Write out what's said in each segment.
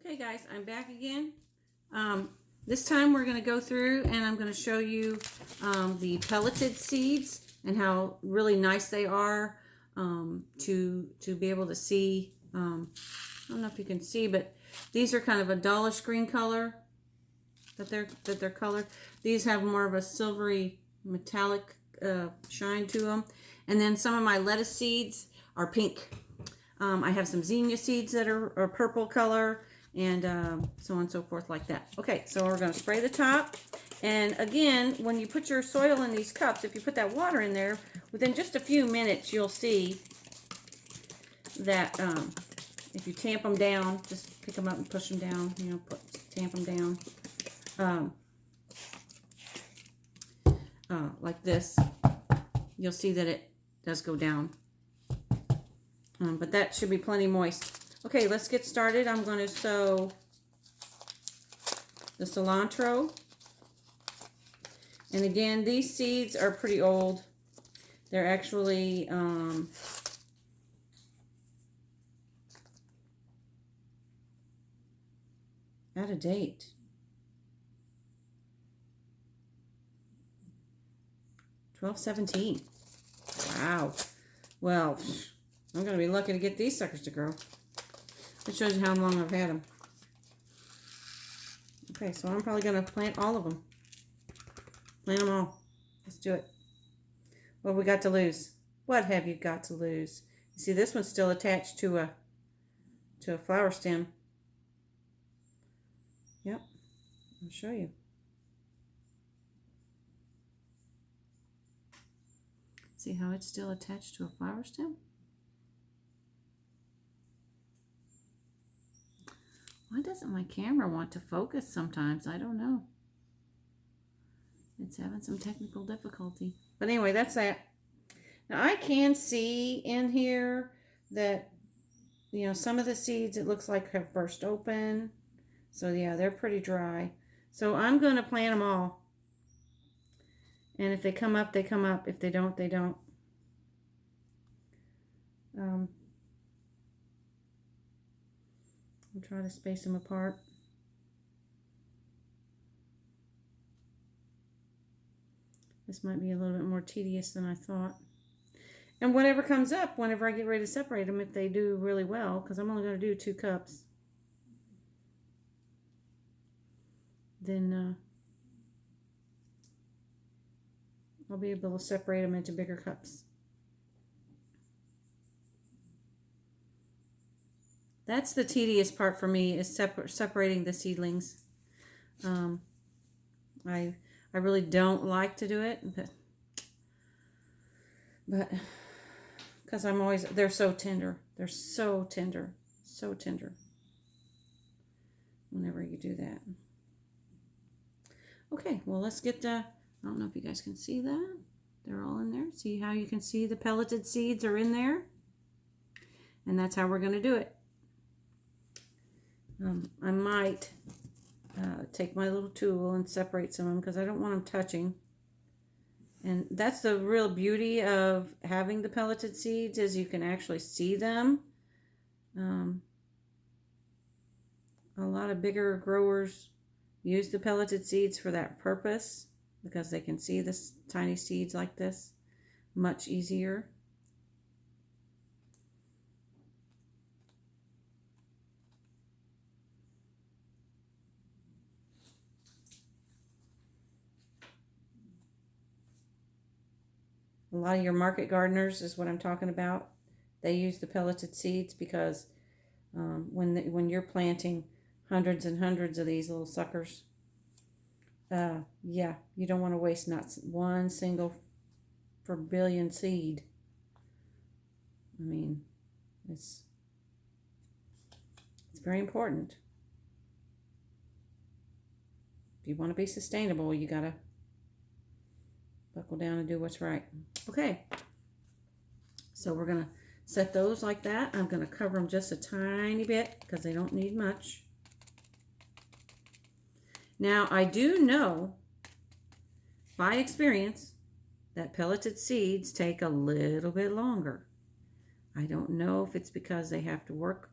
Okay guys, I'm back again. This time we're going to go through and I'm going to show you the pelleted seeds and how really nice they are to be able to see. I don't know if you can see, but these are kind of a dullish green color that they're colored. These have more of a silvery metallic shine to them. And then some of my lettuce seeds are pink. I have some zinnia seeds that are purple color, and so on and so forth like that. Okay, so we're going to spray the top. And again, when you put your soil in these cups, if you put that water in there, within just a few minutes, you'll see that if you tamp them down, just pick them up and push them down, you know, tamp them down like this, you'll see that it does go down. But that should be plenty moist. Okay, let's get started. I'm going to sow the cilantro. And again, these seeds are pretty old. They're actually out of date. $12.17. Wow. Well, I'm going to be lucky to get these suckers to grow. It shows you how long I've had them. Okay, so I'm probably going to plant all of them. Plant them all. Let's do it. What have we got to lose? What have you got to lose? You see, this one's still attached to a flower stem. Yep, I'll show you. See how it's still attached to a flower stem? Why doesn't my camera want to focus sometimes? I don't know. It's having some technical difficulty. But anyway, that's that. Now I can see in here that, you know, some of the seeds it looks like have burst open. So yeah, they're pretty dry. So I'm going to plant them all. And if they come up, they come up. If they don't, they don't. I'll try to space them apart. This might be a little bit more tedious than I thought. And whatever comes up, whenever I get ready to separate them, if they do really well, because I'm only going to do 2 cups, then I'll be able to separate them into bigger cups. That's the tedious part for me, is separating the seedlings. I really don't like to do it, but because they're so tender. They're so tender, so tender whenever you do that. Okay, well, let's get I don't know if you guys can see that. They're all in there. See how you can see the pelleted seeds are in there? And that's how we're going to do it. I might take my little tool and separate some of them because I don't want them touching. And that's the real beauty of having the pelleted seeds, is you can actually see them. A lot of bigger growers use the pelleted seeds for that purpose because they can see this tiny seeds like this much easier. A lot of your market gardeners is what I'm talking about. They use the pelleted seeds because when you're planting hundreds and hundreds of these little suckers, yeah, you don't want to waste not one single per billion seed. I mean, it's very important. If you want to be sustainable, you gotta buckle down and do what's right. Okay, so we're going to set those like that. I'm going to cover them just a tiny bit because they don't need much. Now, I do know by experience that pelleted seeds take a little bit longer. I don't know if it's because they have to work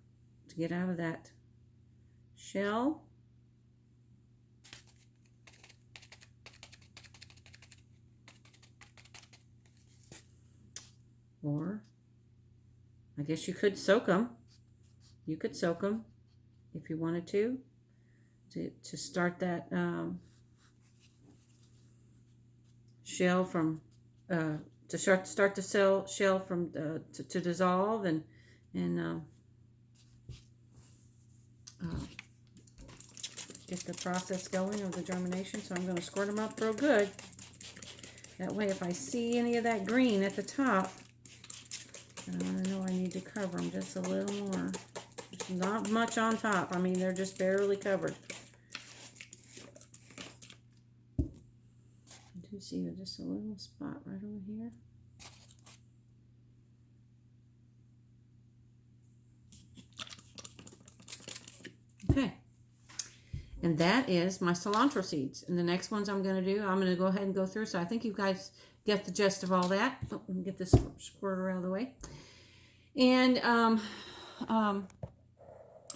to get out of that shell. Or I guess you could soak them. You could soak them if you wanted to start that shell from to start the shell from to dissolve and get the process going of the germination. So I'm going to squirt them up real good. That way, if I see any of that green at the top, I know I need to cover them just a little more. There's not much on top. I mean, they're just barely covered. I do see just a little spot right over here. Okay. And that is my cilantro seeds. And the next ones I'm going to do, I'm going to go ahead and go through. So I think you guys get the gist of all that. Oh, let me get this squirter out of the way. And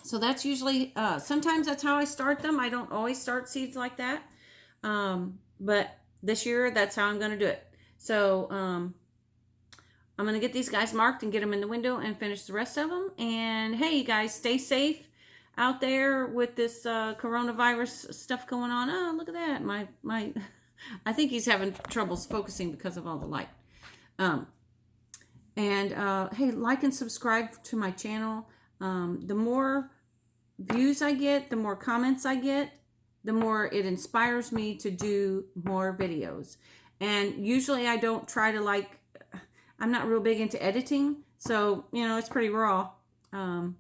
so that's usually, sometimes that's how I start them. I don't always start seeds like that. But this year, that's how I'm going to do it. So I'm going to get these guys marked and get them in the window and finish the rest of them. And hey, you guys, stay safe out there with this coronavirus stuff going on. Oh, look at that. My I think he's having troubles focusing because of all the light. Hey, like and subscribe to my channel. The more views I get, the more comments I get, the more it inspires me to do more videos. And usually I don't try to I'm not real big into editing. So, you know, it's pretty raw. And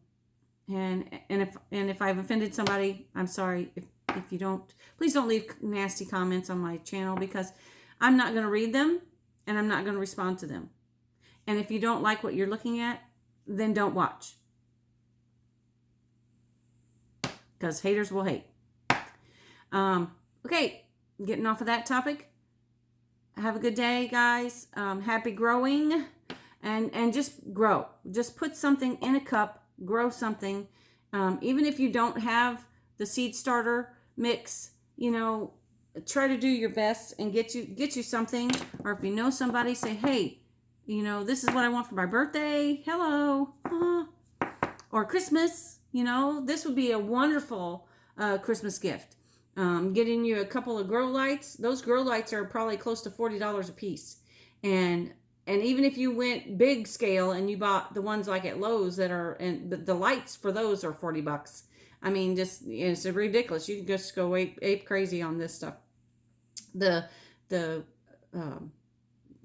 if I've offended somebody, I'm sorry. If you don't, please don't leave nasty comments on my channel, because I'm not going to read them and I'm not going to respond to them. And if you don't like what you're looking at, then don't watch, because haters will hate. Okay, getting off of that topic. Have a good day, guys. Happy growing, and just grow. Just put something in a cup. Grow something. Even if you don't have the seed starter mix, you know, try to do your best and get you something. Or if you know somebody, say, hey, you know, this is what I want for my birthday. Hello. Or Christmas. You know, this would be a wonderful Christmas gift. Getting you a couple of grow lights. Those grow lights are probably close to $40 a piece. And even if you went big scale and you bought the ones like at Lowe's that are, and the lights for those are $40. I mean, just, it's ridiculous. You can just go ape crazy on this stuff. The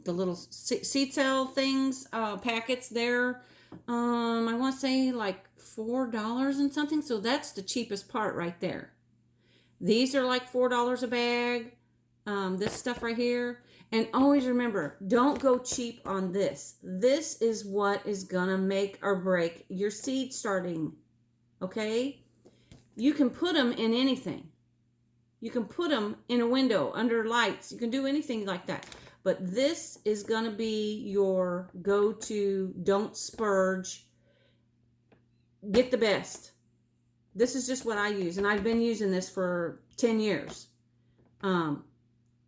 little seed cell things, packets there, I want to say like $4 and something. So that's the cheapest part right there. These are like $4 a bag. This stuff right here. And always remember, don't go cheap on this. This is what is going to make or break your seed starting. Okay? You can put them in anything. You can put them in a window, under lights. You can do anything like that. But this is going to be your go-to. Don't splurge. Get the best. This is just what I use. And I've been using this for 10 years.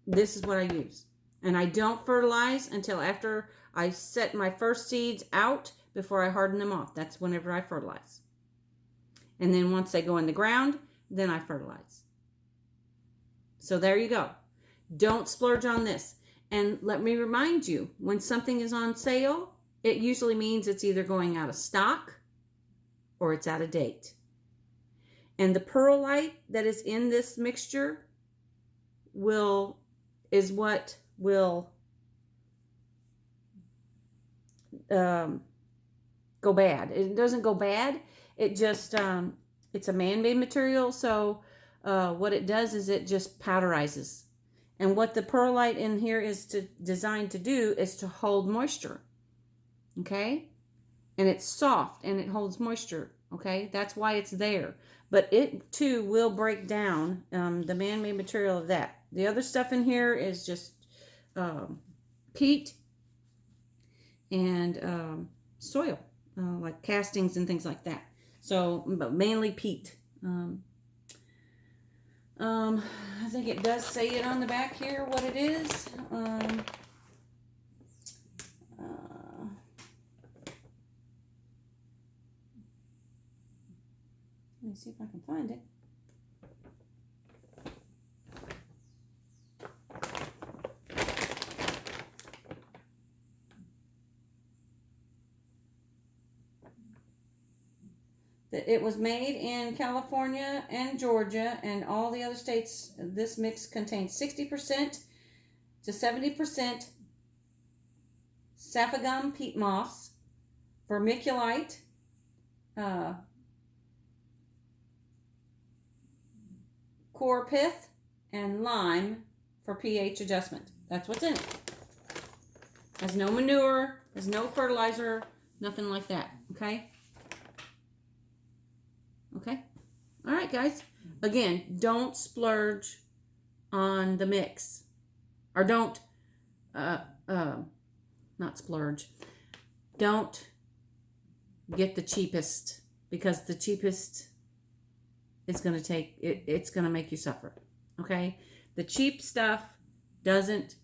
This is what I use. And I don't fertilize until after I set my first seeds out, before I harden them off. That's whenever I fertilize. And then once they go in the ground, then I fertilize. So there you go. Don't splurge on this. And let me remind you, when something is on sale, it usually means it's either going out of stock or it's out of date. And the perlite that is in this mixture is what will go bad. It doesn't go bad. It just, it's a man-made material. So what it does is it just powderizes. And what the perlite in here is designed to do is to hold moisture. Okay? And it's soft and it holds moisture. Okay? That's why it's there. But it too will break down, the man-made material of that. The other stuff in here is just peat and soil, like castings and things like that. So, but mainly peat. I think it does say it on the back here what it is. Let me see if I can find it. It was made in California and Georgia and all the other states. This mix contains 60% to 70% saphagum peat moss, vermiculite, core pith, and lime for pH adjustment. That's what's in it. There's no manure, there's no fertilizer, nothing like that. Okay? Okay? All right, guys. Again, don't splurge on the mix. Or don't, not splurge. Don't get the cheapest, because the cheapest is going to take, it's going to make you suffer. Okay? The cheap stuff doesn't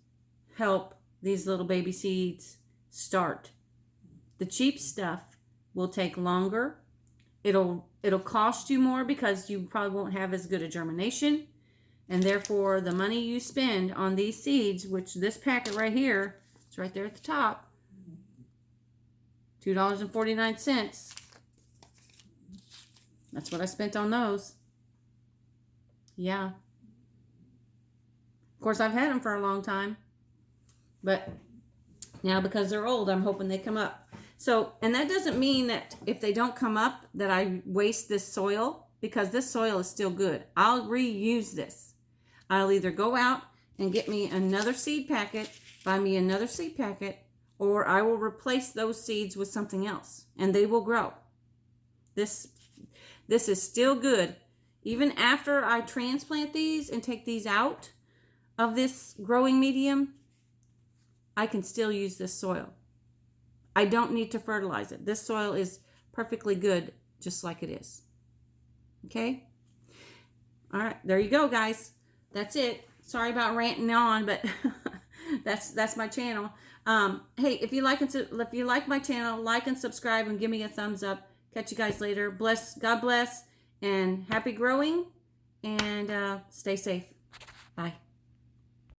help these little baby seeds start. The cheap stuff will take longer. It'll cost you more because you probably won't have as good a germination. And therefore, the money you spend on these seeds, which this packet right here, it's right there at the top, $2.49. That's what I spent on those. Yeah. Of course, I've had them for a long time. But now because they're old, I'm hoping they come up. So, and that doesn't mean that if they don't come up that I waste this soil, because this soil is still good. I'll reuse this. I'll either go out and get me another seed packet, buy me another seed packet, or I will replace those seeds with something else and they will grow. This is still good. Even after I transplant these and take these out of this growing medium, I can still use this soil. I don't need to fertilize it. This soil is perfectly good just like it is. Okay? All right, there you go, guys. That's it. Sorry about ranting on, but that's my channel. Hey, if you like my channel, like and subscribe and give me a thumbs up. Catch you guys later. God bless, and happy growing, and stay safe. Bye.